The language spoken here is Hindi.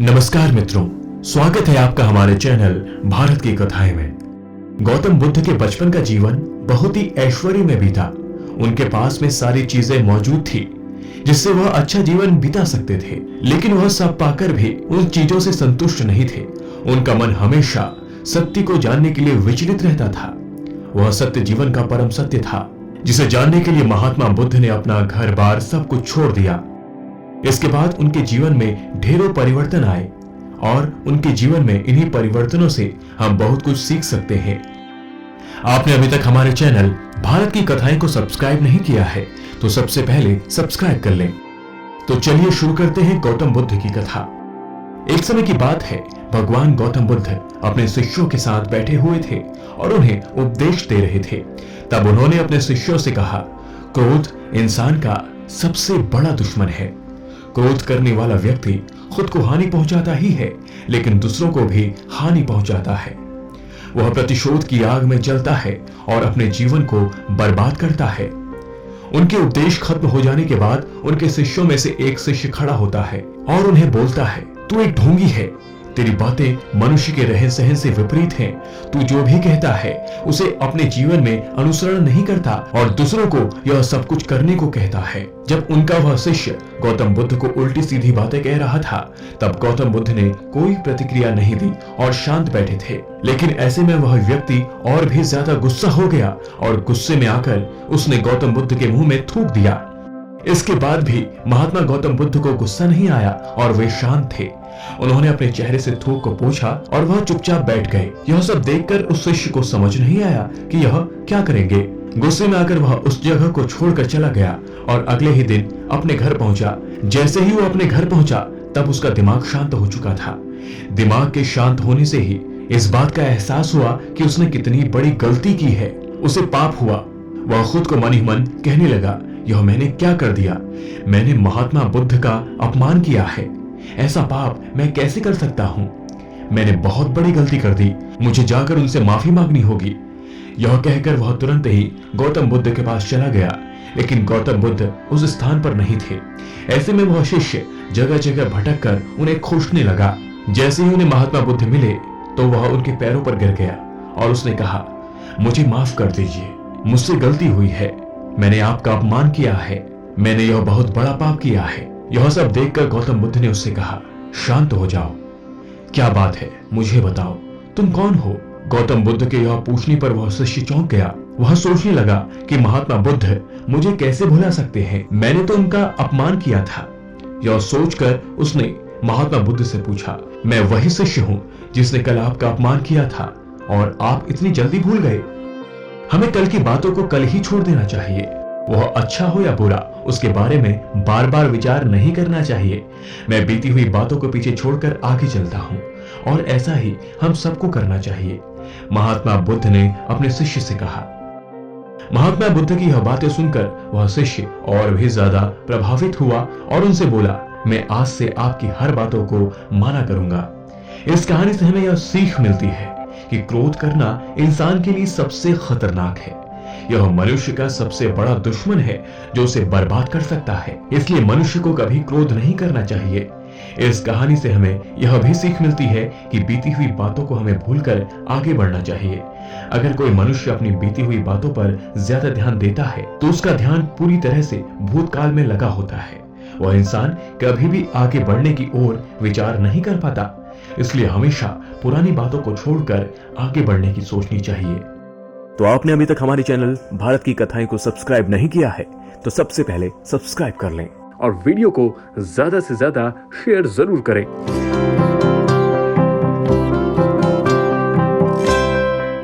नमस्कार मित्रों, स्वागत है आपका हमारे चैनल भारत की कथाएं में। गौतम बुद्ध के बचपन का जीवन बहुत ही ऐश्वर्य में बीता। उनके पास में सारी चीजें मौजूद थी जिससे वह अच्छा जीवन बिता सकते थे, लेकिन वह सब पाकर भी उन चीजों से संतुष्ट नहीं थे। उनका मन हमेशा सत्य को जानने के लिए विचलित रहता था। वह सत्य जीवन का परम सत्य था जिसे जानने के लिए महात्मा बुद्ध ने अपना घर बार सब कुछ छोड़ दिया। इसके बाद उनके जीवन में ढेरों परिवर्तन आए और उनके जीवन में इन्हीं परिवर्तनों से हम बहुत कुछ सीख सकते हैं। आपने अभी तक हमारे चैनल भारत की कथाएं को सब्सक्राइब नहीं किया है तो सबसे पहले सब्सक्राइब कर लें। तो चलिए शुरू करते हैं गौतम बुद्ध की कथा। एक समय की बात है, भगवान गौतम बुद्ध अपने शिष्यों के साथ बैठे हुए थे और उन्हें उपदेश दे रहे थे। तब उन्होंने अपने शिष्यों से कहा, क्रोध इंसान का सबसे बड़ा दुश्मन है। क्रोध करने वाला व्यक्ति खुद को हानि पहुंचाता ही है, लेकिन दूसरों को भी हानि पहुंचाता है। वह प्रतिशोध की आग में जलता है और अपने जीवन को बर्बाद करता है। उनके उपदेश खत्म हो जाने के बाद उनके शिष्यों में से एक शिष्य खड़ा होता है और उन्हें बोलता है, तू एक ढोंगी है। तेरी बातें मनुष्य के रहन सहन से विपरीत हैं। तू जो भी कहता है उसे अपने जीवन में अनुसरण नहीं करता और दूसरों को यह सब कुछ करने को कहता है। जब उनका वह शिष्य गौतम बुद्ध को उल्टी सीधी बातें कह रहा था, तब गौतम बुद्ध ने कोई प्रतिक्रिया नहीं दी और शांत बैठे थे। लेकिन ऐसे में वह व्यक्ति और भी ज्यादा गुस्सा हो गया और गुस्से में आकर उसने गौतम बुद्ध के मुंह में थूक दिया। इसके बाद भी महात्मा गौतम बुद्ध को गुस्सा नहीं आया और वे शांत थे। उन्होंने अपने चेहरे से थूक को पोंछा और वह चुपचाप बैठ गए। यह सब देखकर उस शिष्य को समझ नहीं आया कि यह क्या करेंगे। गुस्से में आकर वह उस जगह को छोड़कर चला गया और अगले ही दिन अपने घर पहुंचा। जैसे ही वो अपने घर पहुंचा तब उसका दिमाग शांत हो चुका था। दिमाग के शांत होने से ही इस बात का एहसास हुआ कि उसने कितनी बड़ी गलती की है। उसे पाप हुआ। वह खुद को मन ही मन कहने लगा, यह मैंने क्या कर दिया। मैंने महात्मा बुद्ध का अपमान किया है। ऐसा पाप मैं कैसे कर सकता हूँ। मैंने बहुत बड़ी गलती कर दी। मुझे जाकर उनसे माफी मांगनी होगी। यह कहकर वह तुरंत ही गौतम बुद्ध के पास चला गया, लेकिन गौतम बुद्ध उस स्थान पर नहीं थे। ऐसे में वह शिष्य जगह जगह भटक कर उन्हें खोजने लगा। जैसे ही उन्हें महात्मा बुद्ध मिले तो वह उनके पैरों पर गिर गया और उसने कहा, मुझे माफ कर दीजिए, मुझसे गलती हुई है। मैंने आपका अपमान किया है। मैंने यह बहुत बड़ा पाप किया है। यह सब देखकर गौतम बुद्ध ने उससे कहा, शांत हो जाओ। क्या बात है, मुझे बताओ, तुम कौन हो। गौतम बुद्ध के यह पूछने पर वह शिष्य चौंक गया। वह सोचने लगा कि महात्मा बुद्ध मुझे कैसे भुला सकते हैं। मैंने तो उनका अपमान किया था। यह सोचकर उसने महात्मा बुद्ध से पूछा, मैं वही शिष्य हूँ जिसने कल आपका अपमान किया था और आप इतनी जल्दी भूल गए। हमें कल की बातों को कल ही छोड़ देना चाहिए। वह अच्छा हो या बुरा, उसके बारे में बार बार विचार नहीं करना चाहिए। मैं बीती हुई बातों को पीछे छोड़कर आगे चलता हूँ और ऐसा ही हम सबको करना चाहिए, महात्मा बुद्ध ने अपने शिष्य से कहा। महात्मा बुद्ध की यह बातें सुनकर वह शिष्य और भी ज्यादा प्रभावित हुआ और उनसे बोला, मैं आज से आपकी हर बातों को माना करूंगा। इस कहानी से हमें यह सीख मिलती है कि क्रोध करना इंसान के लिए सबसे खतरनाक है। यह मनुष्य का सबसे बड़ा दुश्मन है जो उसे बर्बाद कर सकता है। इसलिए मनुष्य को कभी क्रोध नहीं करना चाहिए। इस कहानी से हमें यह भी सीख मिलती है कि बीती हुई बातों को हमें भूलकर आगे बढ़ना चाहिए। अगर कोई मनुष्य अपनी बीती हुई बातों पर ज्यादा ध्यान देता है तो उसका ध्यान पूरी तरह से भूतकाल में लगा होता है। वह इंसान कभी भी आगे बढ़ने की ओर विचार नहीं कर पाता। इसलिए हमेशा पुरानी बातों को छोड़कर आगे बढ़ने की सोचनी चाहिए। तो आपने अभी तक हमारे चैनल भारत की कथाएं को सब्सक्राइब नहीं किया है तो सबसे पहले सब्सक्राइब कर लें और वीडियो को ज्यादा से ज्यादा शेयर जरूर करें।